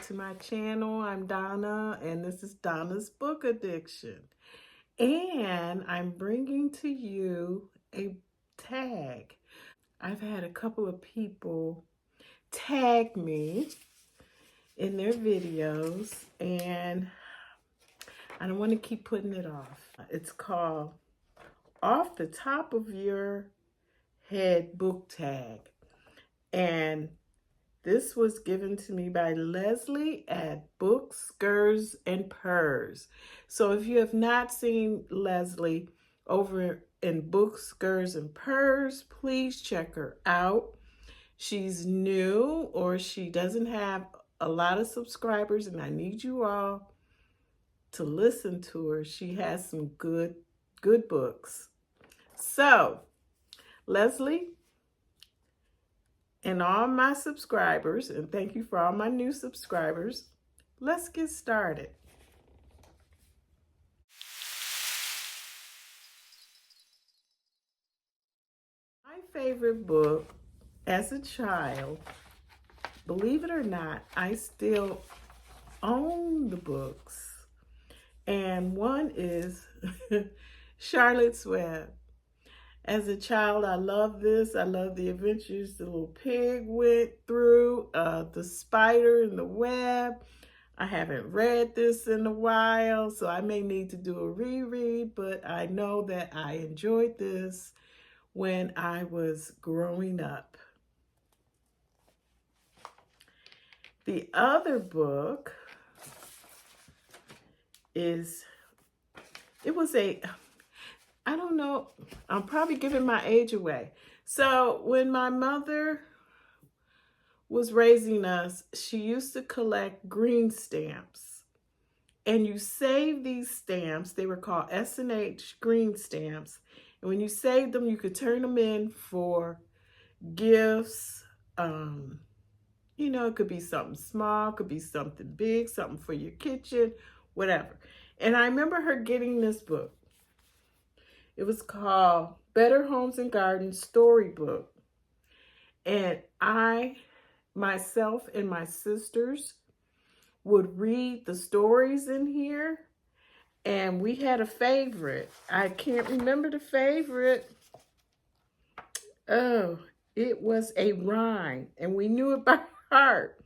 to my channel. I'm Donna, and this is Donna's Book Addiction. And I'm bringing to you a tag. I've had a couple of people tag me in their videos, and I don't want to keep putting it off. It's called Off the Top of Your Head Book Tag. And this was given to me by Leslie at Books, Skers, and Purrs. So if you have not seen Leslie over in Books, Skers, and Purrs, please check her out. She's new, or she doesn't have a lot of subscribers, and I need you all to listen to her. She has some good books. So, Leslie, and all my subscribers, and thank you for all my new subscribers, let's get started. My favorite book as a child, believe it or not, I still own the books. And one is Charlotte's Web. As a child, I love this. I love the adventures the little pig went through, the spider in the web. I haven't read this in a while, so I may need to do a reread, but I know that I enjoyed this when I was growing up. The other book is, I don't know, I'm probably giving my age away. So when my mother was raising us, she used to collect green stamps. And you save these stamps, they were called S&H green stamps. And when you saved them, you could turn them in for gifts. You know, it could be something small, could be something big, something for your kitchen, whatever. And I remember her getting this book. It was called Better Homes and Gardens Storybook. And I, myself, and my sisters would read the stories in here. And we had a favorite. I can't remember the favorite. Oh, it was a rhyme. And we knew it by heart.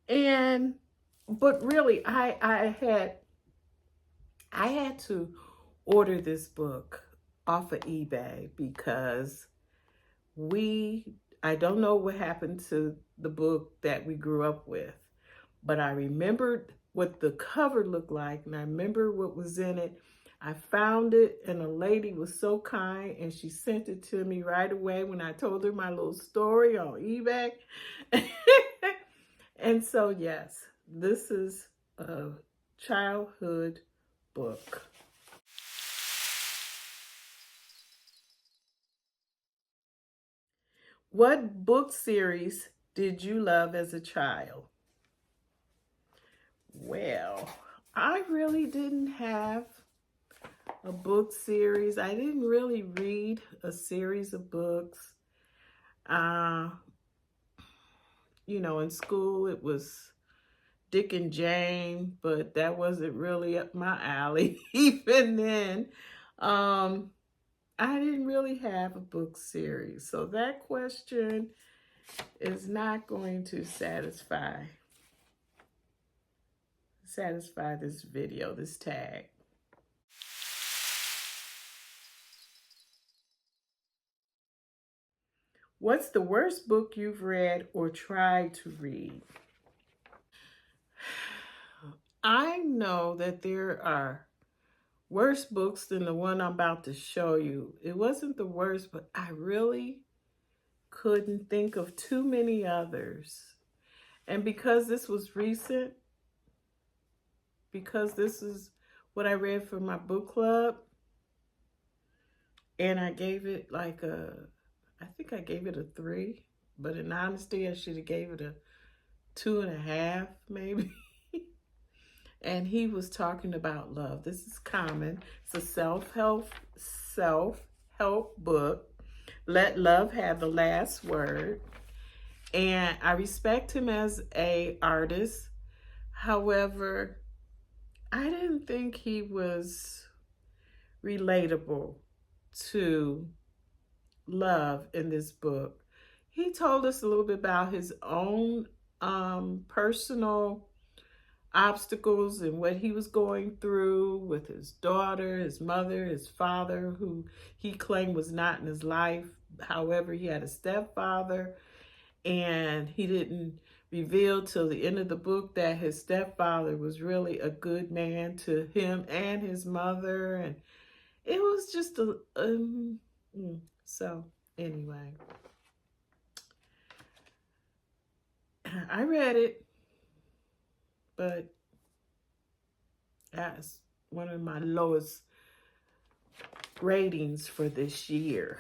But really, I had to order this book off of eBay because I don't know what happened to the book that we grew up with, but I remembered what the cover looked like, and I remember what was in it. I found it, and a lady was so kind, and she sent it to me right away when I told her my little story on eBay. And so, yes, this is a childhood book. What book series did you love as a child? Well, I really didn't have a book series. I didn't really read a series of books. You know, in school it was Dick and Jane, but that wasn't really up my alley even then. I didn't really have a book series, so that question is not going to satisfy this video, this tag. What's the worst book you've read or tried to read? I know that there are worse books than the one I'm about to show you. It wasn't the worst, but I really couldn't think of too many others. And because this was recent, because this is what I read for my book club, and I gave it like I think I gave it a 3, but in honesty, I should have gave it a 2.5 maybe. And he was talking about love. This is common. It's a self-help book. Let Love Have the Last Word. And I respect him as a artist, However, I didn't think he was relatable to love in this book. He told us a little bit about his own personal obstacles and what he was going through with his daughter, his mother, his father, who he claimed was not in his life. However, he had a stepfather, and he didn't reveal till the end of the book that his stepfather was really a good man to him and his mother. And it was just so anyway, I read it, but that's one of my lowest ratings for this year.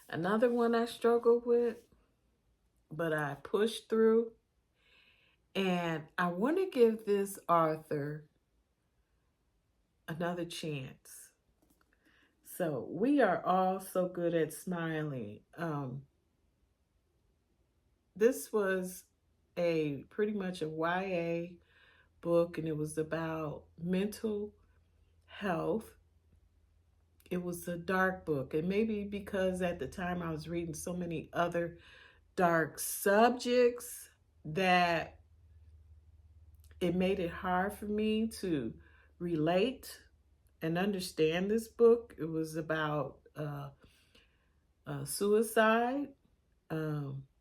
Another one I struggled with, but I pushed through, and I want to give this author another chance. So, We Are All So Good at Smiling. This was a pretty much a YA book, and it was about mental health. It was a dark book, and maybe because at the time I was reading so many other dark subjects that it made it hard for me to relate and understand this book. It was about suicide.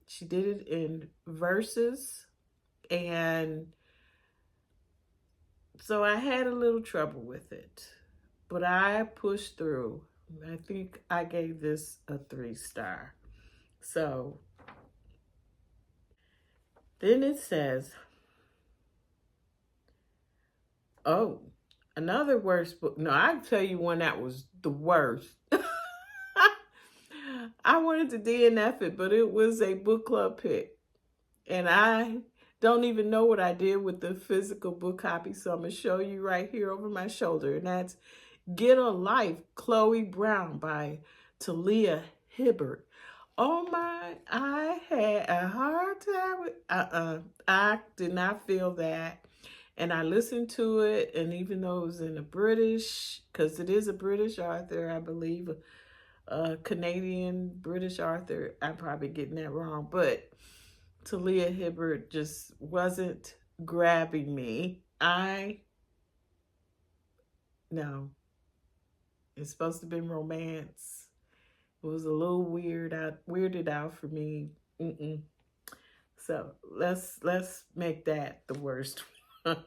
She did it in verses, and so I had a little trouble with it, but I pushed through. I think I gave this a 3-star. So then it says, oh, another worst book. No, I tell you one that was the worst. I wanted to DNF it, but it was a book club pick. And I don't even know what I did with the physical book copy, so I'm going to show you right here over my shoulder. And that's Get a Life, Chloe Brown by Talia Hibbert. Oh my, I had a hard time with, I did not feel that. And I listened to it, and even though it was in a British, because it is a British author, I believe, a Canadian British author, I'm probably getting that wrong, but Talia Hibbert just wasn't grabbing me. No, it's supposed to be romance. It was a little weirded out for me. Mm-mm. So let's make that the worst one.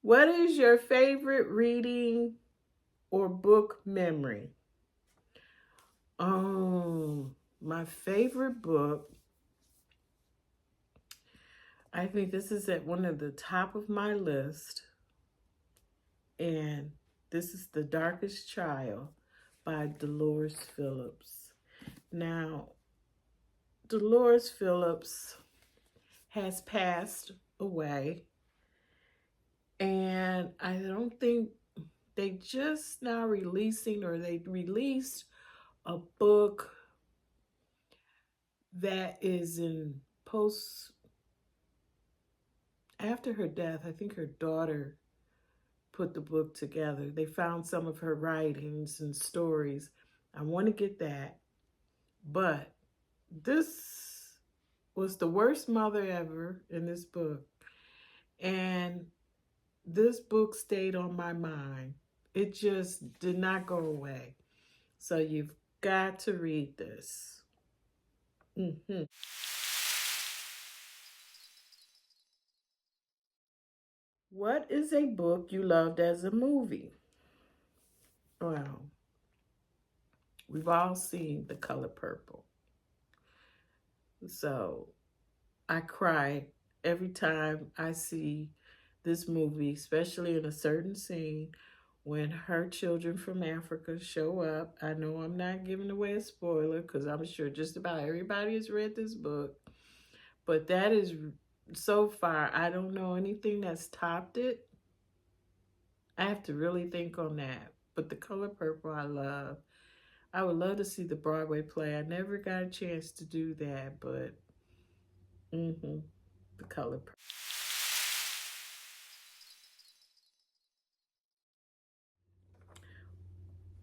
What is your favorite reading or book memory? Oh, my favorite book. I think this is at one of the top of my list, and this is The Darkest Child by Dolores Phillips. Now, Dolores Phillips has passed away, and I don't think they just now releasing, or they released a book that is in post, after her death. I think her daughter put the book together. They found some of her writings and stories. I want to get that, but this was the worst mother ever in this book, and this book stayed on my mind. It just did not go away. So you've got to read this. Mm-hmm. What is a book you loved as a movie? Well, we've all seen The Color Purple. So I cry every time I see this movie, especially in a certain scene when her children from Africa show up. I know I'm not giving away a spoiler because I'm sure just about everybody has read this book, but that is so far, I don't know anything that's topped it. I have to really think on that. But The Color Purple, I love. I would love to see the Broadway play. I never got a chance to do that, but the color.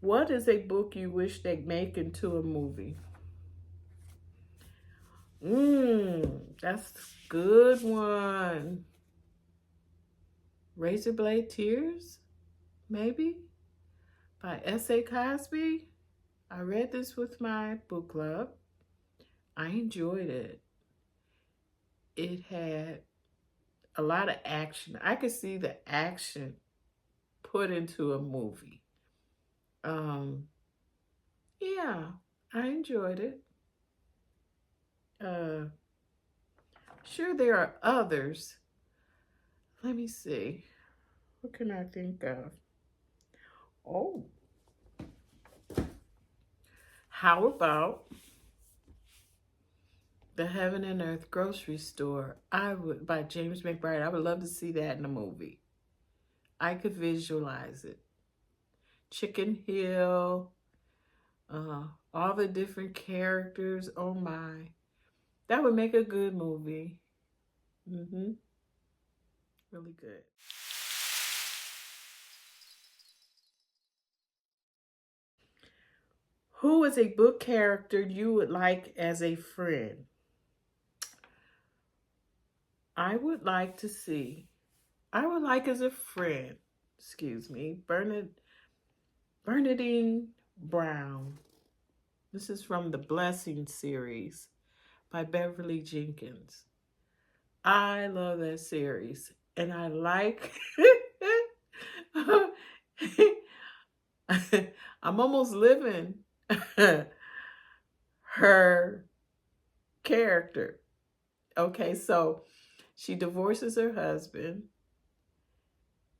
What is a book you wish they'd make into a movie? That's a good one. Razorblade Tears, maybe, by S.A. Cosby. I read this with my book club. I enjoyed it. It had a lot of action. I could see the action put into a movie. Um, yeah, I enjoyed it. Uh, sure, there are others. Let me see. What can I think of? Oh, how about The Heaven and Earth Grocery Store? I would, by James McBride. I would love to see that in a movie. I could visualize it. Chicken Hill, all the different characters. Oh my, that would make a good movie. Really good. Who is a book character you would like as a friend? I would like to see. I would like as a friend. Excuse me, Bernadine Brown. This is from the Blessing series by Beverly Jenkins. I love that series, and I like. I'm almost living her character. Okay, so she divorces her husband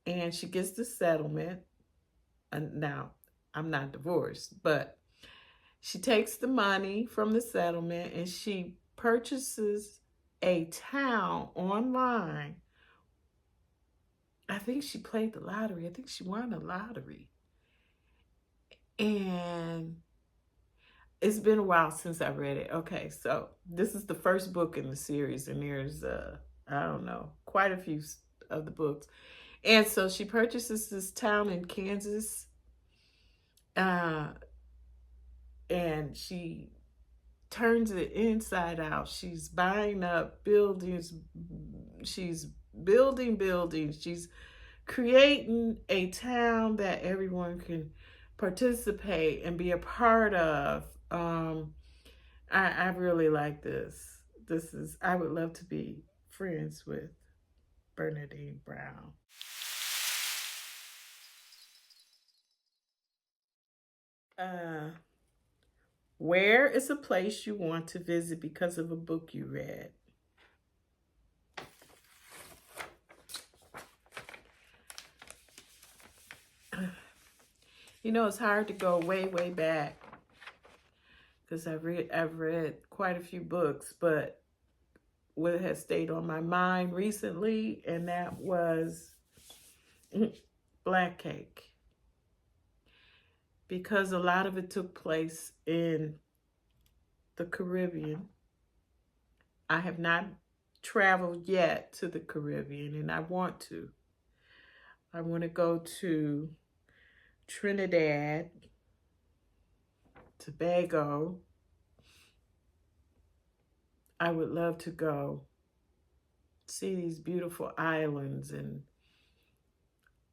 and she gets the settlement. And now, I'm not divorced, but she takes the money from the settlement and she purchases a town online. I think she played the lottery. I think she won the lottery. And it's been a while since I read it. Okay, so this is the first book in the series, and there's, I don't know, quite a few of the books. And so she purchases this town in Kansas, uh, and she turns it inside out. She's buying up buildings. She's building buildings. She's creating a town that everyone can participate and be a part of. I really like this. I would love to be friends with Bernadine Brown. Uh, where is a place you want to visit because of a book you read? You know, it's hard to go way, way back because I've read quite a few books, but what has stayed on my mind recently, and that was Black Cake, because a lot of it took place in the Caribbean. I have not traveled yet to the Caribbean, and I want to. I want to go to Trinidad, Tobago. I would love to go see these beautiful islands, and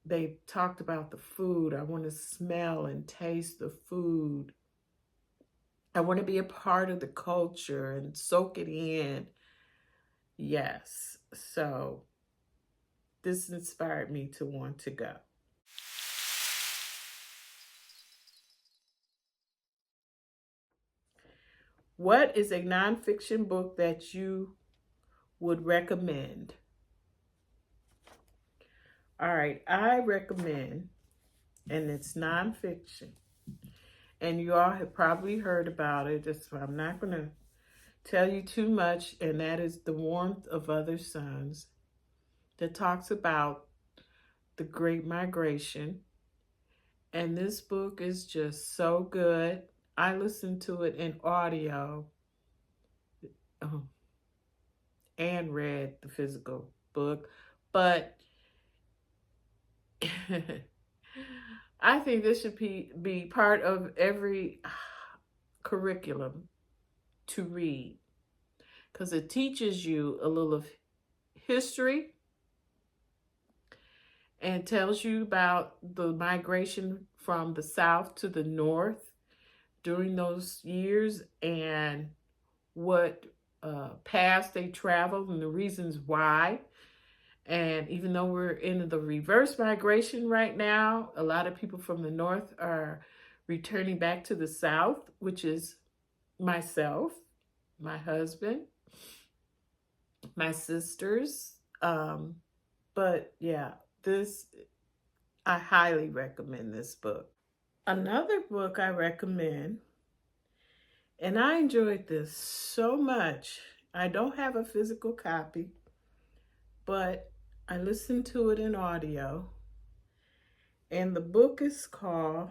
they talked about the food. I want to smell and taste the food. I want to be a part of the culture and soak it in. Yes. So this inspired me to want to go. What is a nonfiction book that you would recommend? All right, I recommend, and it's nonfiction, and you all have probably heard about it. So I'm not going to tell you too much, and that is The Warmth of Other Suns, that talks about the Great Migration. And this book is just so good. I listened to it in audio um, and read the physical book, but I think this should be part of every curriculum to read because it teaches you a little of history and tells you about the migration from the South to the North during those years and what paths they traveled and the reasons why. And even though we're in the reverse migration right now, a lot of people from the North are returning back to the South, which is myself, my husband, my sisters. But yeah, this, I highly recommend this book. Another book I recommend, and I enjoyed this so much. I don't have a physical copy, but I listened to it in audio. And the book is called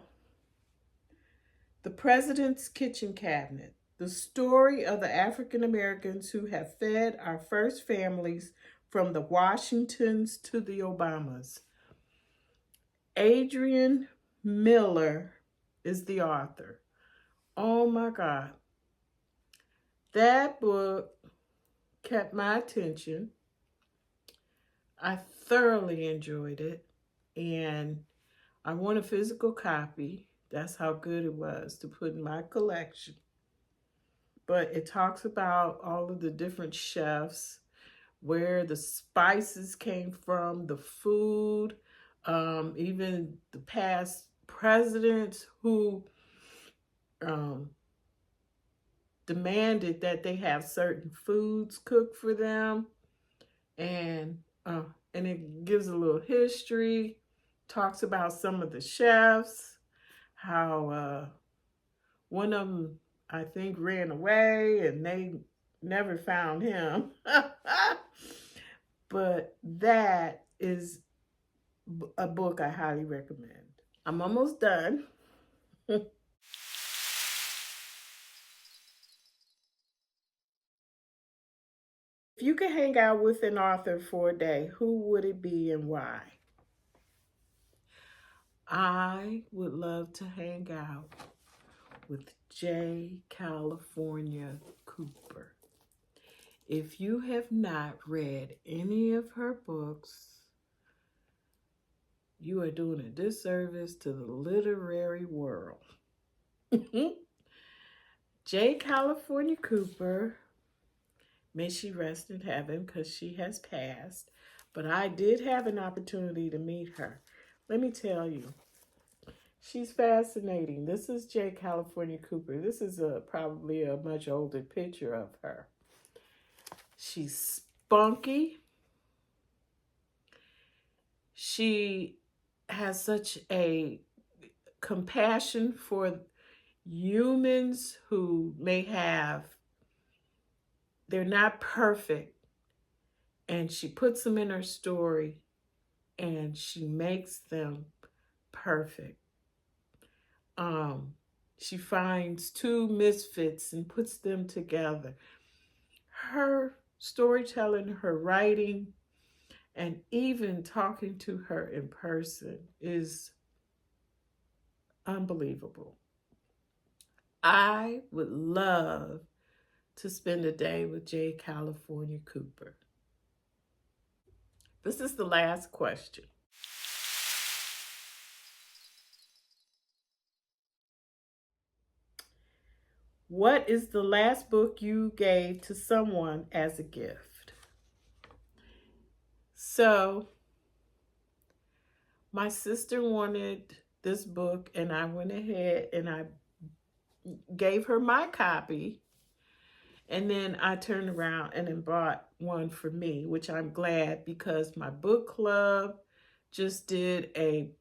The President's Kitchen Cabinet: The Story of the African Americans Who Have Fed Our First Families from the Washingtons to the Obamas. Adrian Miller is the author. Oh my God. That book kept my attention. I thoroughly enjoyed it, and I want a physical copy. That's how good it was to put in my collection. But it talks about all of the different chefs, where the spices came from, the food, even the past presidents who um, demanded that they have certain foods cooked for them, and uh, and it gives a little history, talks about some of the chefs, how one of them I think ran away and they never found him. But that is a book I highly recommend. I'm almost done. If you could hang out with an author for a day, who would it be and why? I would love to hang out with J. California Cooper. If you have not read any of her books, you are doing a disservice to the literary world. J. California Cooper, may she rest in heaven because she has passed, but I did have an opportunity to meet her. Let me tell you, she's fascinating. This is J. California Cooper. This is probably a much older picture of her. She's spunky. She has such a compassion for humans who they're not perfect, and she puts them in her story and she makes them perfect. She finds two misfits and puts them together. Her storytelling, her writing, and even talking to her in person is unbelievable. I would love to spend a day with J. California Cooper. This is the last question. What is the last book you gave to someone as a gift? So, my sister wanted this book, and I went ahead and I gave her my copy. And then I turned around and then bought one for me, which I'm glad because my book club just did a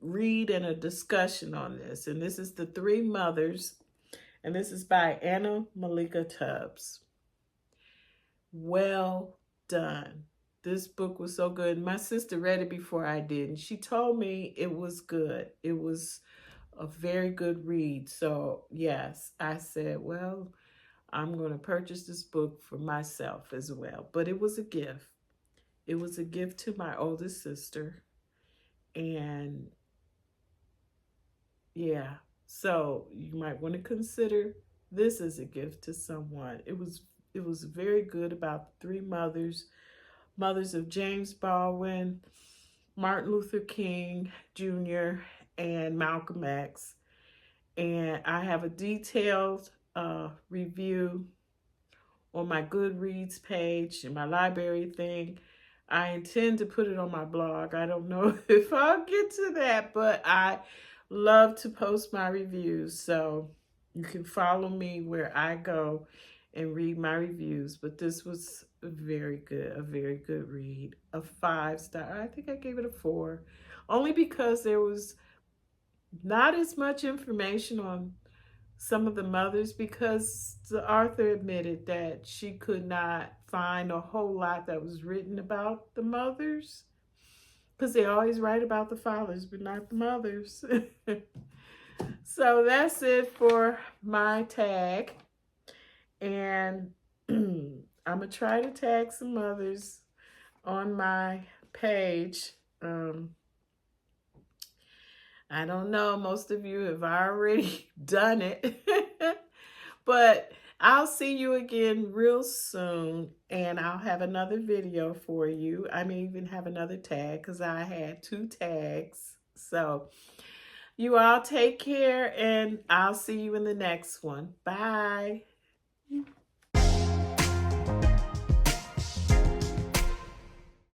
read and a discussion on this. And this is The Three Mothers, and this is by Anna Malika Tubbs. Well done. This book was so good. My sister read it before I did, and she told me it was good. It was a very good read. So yes, I said, well, I'm going to purchase this book for myself as well. But it was a gift. It was a gift to my oldest sister. And yeah, so you might want to consider this as a gift to someone. It was very good about the three mothers of James Baldwin, Martin Luther King Jr., and Malcolm X. And I have a detailed review on my Goodreads page and my library thing. I intend to put it on my blog. I don't know if I'll get to that, but I love to post my reviews. So you can follow me where I go and read my reviews. But this was a very good read. A 5-star. I think I gave it a 4. Only because there was not as much information on some of the mothers, because the author admitted that she could not find a whole lot that was written about the mothers, because they always write about the fathers but not the mothers. So that's it for my tag, and I'm gonna try to tag some mothers on my page. I don't know, most of you have already done it. But I'll see you again real soon, and I'll have another video for you. I may even have another tag because I had 2 tags. So you all take care, and I'll see you in the next one. Bye.